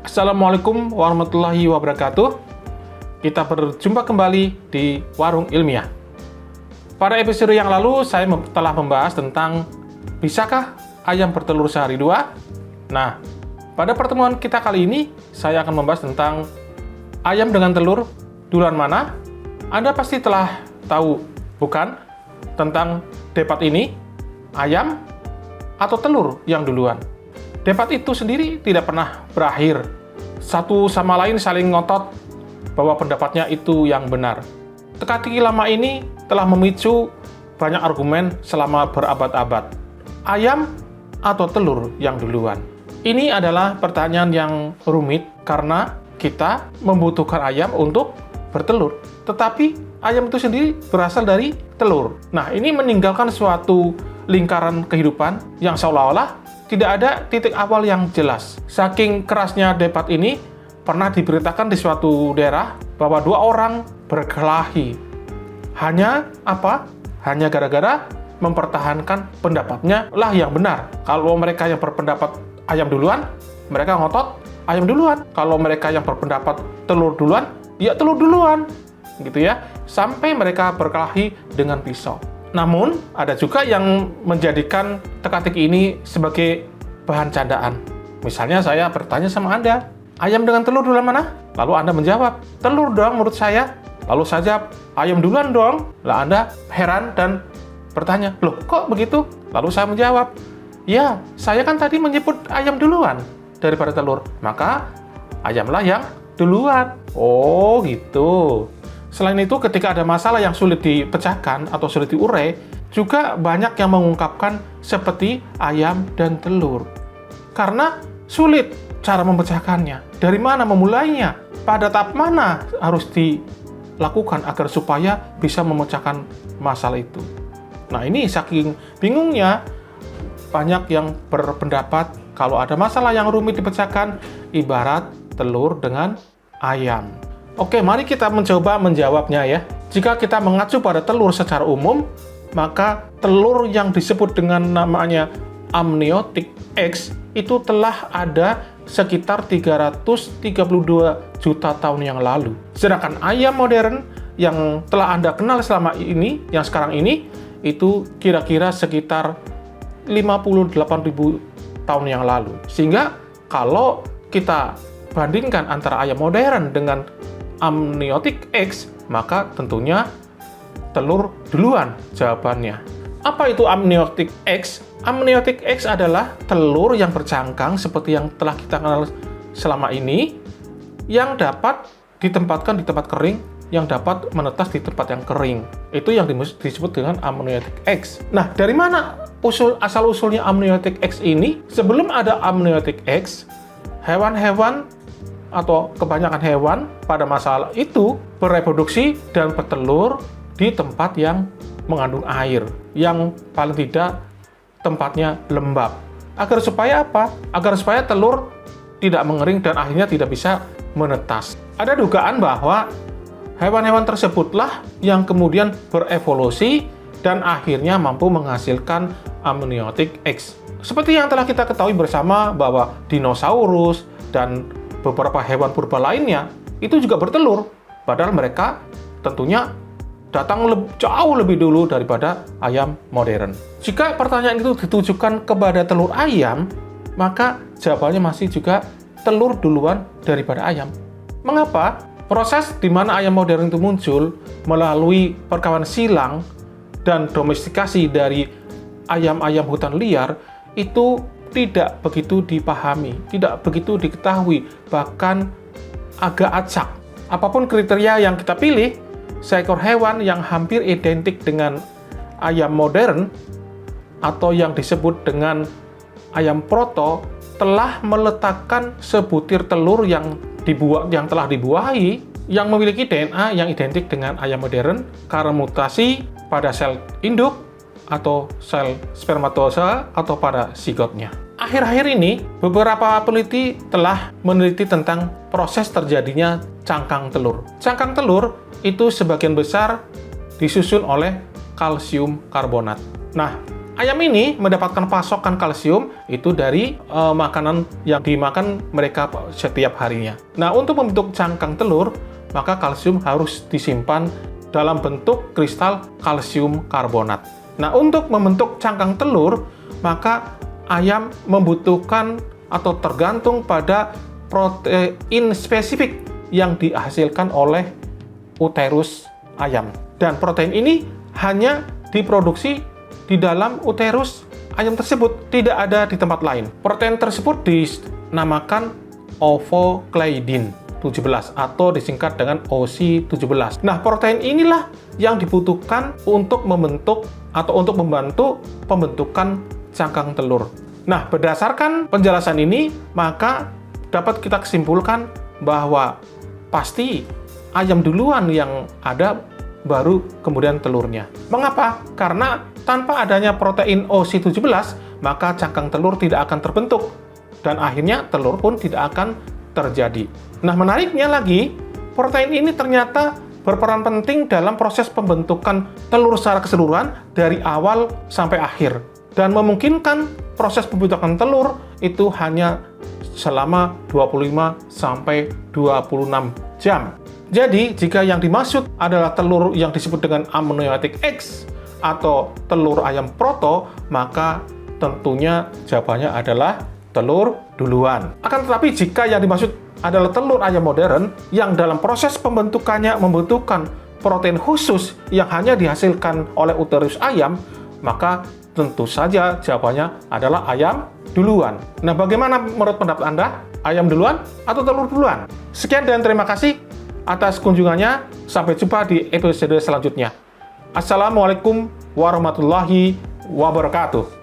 Assalamualaikum warahmatullahi wabarakatuh. Kita berjumpa kembali di Warung Ilmiah. Pada episode yang lalu, saya telah membahas tentang bisakah ayam bertelur sehari dua? Nah, pada pertemuan kita kali ini, saya akan membahas tentang ayam dengan telur duluan mana? Anda pasti telah tahu, bukan? Tentang debat ini, ayam atau telur yang duluan. Debat itu sendiri tidak pernah berakhir. Satu sama lain saling ngotot bahwa pendapatnya itu yang benar. Teka-teki lama ini telah memicu banyak argumen selama berabad-abad. Ayam atau telur yang duluan? Ini adalah pertanyaan yang rumit karena kita membutuhkan ayam untuk bertelur. Tetapi ayam itu sendiri berasal dari telur. Nah, ini meninggalkan suatu lingkaran kehidupan yang seolah-olah tidak ada titik awal yang jelas. Saking kerasnya debat ini, pernah diberitakan di suatu daerah bahwa dua orang berkelahi. Hanya apa? Hanya gara-gara mempertahankan pendapatnya lah yang benar. Kalau mereka yang berpendapat ayam duluan, mereka ngotot ayam duluan. Kalau mereka yang berpendapat telur duluan, ya telur duluan. Gitu ya. Sampai mereka berkelahi dengan pisau. Namun, ada juga yang menjadikan teka-teki ini sebagai bahan candaan. Misalnya saya bertanya sama Anda, ayam dengan telur duluan mana? Lalu Anda menjawab, telur dong menurut saya. Lalu saya jawab, ayam duluan dong. Lah Anda heran dan bertanya, loh kok begitu? Lalu saya menjawab, ya saya kan tadi menyebut ayam duluan daripada telur. Maka ayamlah yang duluan. Oh gitu. Selain itu, ketika ada masalah yang sulit dipecahkan atau sulit diurai, juga banyak yang mengungkapkan seperti ayam dan telur. Karena sulit cara memecahkannya. Dari mana memulainya? Pada tahap mana harus dilakukan agar supaya bisa memecahkan masalah itu? Nah, ini saking bingungnya, banyak yang berpendapat kalau ada masalah yang rumit dipecahkan, ibarat telur dengan ayam. Oke, mari kita mencoba menjawabnya ya. Jika kita mengacu pada telur secara umum, maka telur yang disebut dengan namanya amniotic eggs itu telah ada sekitar 332 juta tahun yang lalu. Sedangkan ayam modern yang telah Anda kenal selama ini, yang sekarang ini, itu kira-kira sekitar 58.000 tahun yang lalu. Sehingga kalau kita bandingkan antara ayam modern dengan amniotic eggs, maka tentunya telur duluan jawabannya. Apa itu amniotic eggs? Amniotic eggs adalah telur yang bercangkang seperti yang telah kita kenal selama ini, yang dapat ditempatkan di tempat kering, yang dapat menetas di tempat yang kering. Itu yang disebut dengan amniotic eggs. Nah, dari mana asal-usulnya amniotic eggs ini? Sebelum ada amniotic eggs, hewan-hewan atau kebanyakan hewan pada masa itu bereproduksi dan bertelur di tempat yang mengandung air, yang paling tidak tempatnya lembab. Agar supaya apa? Agar supaya telur tidak mengering dan akhirnya tidak bisa menetas. Ada dugaan bahwa hewan-hewan tersebutlah yang kemudian berevolusi dan akhirnya mampu menghasilkan amniotic eggs. Seperti yang telah kita ketahui bersama bahwa dinosaurus dan beberapa hewan purba lainnya itu juga bertelur, padahal mereka tentunya datang jauh lebih dulu daripada ayam modern. Jika pertanyaan itu ditujukan kepada telur ayam, maka jawabannya masih juga telur duluan daripada ayam. Mengapa? Proses di mana ayam modern itu muncul melalui perkawinan silang dan domestikasi dari ayam-ayam hutan liar itu tidak begitu dipahami, tidak begitu diketahui, bahkan agak acak. Apapun kriteria yang kita pilih, seekor hewan yang hampir identik dengan ayam modern atau yang disebut dengan ayam proto telah meletakkan sebutir telur yang telah dibuahi yang memiliki DNA yang identik dengan ayam modern karena mutasi pada sel induk atau sel spermatozoa atau pada zigotnya. Akhir-akhir ini, beberapa peneliti telah meneliti tentang proses terjadinya cangkang telur. Cangkang telur itu sebagian besar disusun oleh kalsium karbonat. Nah, ayam ini mendapatkan pasokan kalsium itu dari makanan yang dimakan mereka setiap harinya. Nah, untuk membentuk cangkang telur, maka kalsium harus disimpan dalam bentuk kristal kalsium karbonat. Nah, untuk membentuk cangkang telur, maka ayam membutuhkan atau tergantung pada protein spesifik yang dihasilkan oleh uterus ayam. Dan protein ini hanya diproduksi di dalam uterus ayam tersebut, tidak ada di tempat lain. Protein tersebut dinamakan ovocleidin 17 atau disingkat dengan OC17. Nah, protein inilah yang dibutuhkan untuk membentuk atau untuk membantu pembentukan cangkang telur. Nah, berdasarkan penjelasan ini, maka dapat kita kesimpulkan bahwa pasti ayam duluan yang ada, baru kemudian telurnya. Mengapa? Karena tanpa adanya protein OC17, maka cangkang telur tidak akan terbentuk dan akhirnya telur pun tidak akan terjadi. Nah, menariknya lagi, protein ini ternyata berperan penting dalam proses pembentukan telur secara keseluruhan dari awal sampai akhir dan memungkinkan proses pembentukan telur itu hanya selama 25 sampai 26 jam. Jadi, jika yang dimaksud adalah telur yang disebut dengan amniotic eggs atau telur ayam proto, maka tentunya jawabannya adalah telur duluan. Akan tetapi, jika yang dimaksud adalah telur ayam modern yang dalam proses pembentukannya membutuhkan protein khusus yang hanya dihasilkan oleh uterus ayam, maka tentu saja jawabannya adalah ayam duluan. Nah, bagaimana menurut pendapat Anda? Ayam duluan atau telur duluan? Sekian dan terima kasih atas kunjungannya. Sampai jumpa di episode selanjutnya. Assalamualaikum warahmatullahi wabarakatuh.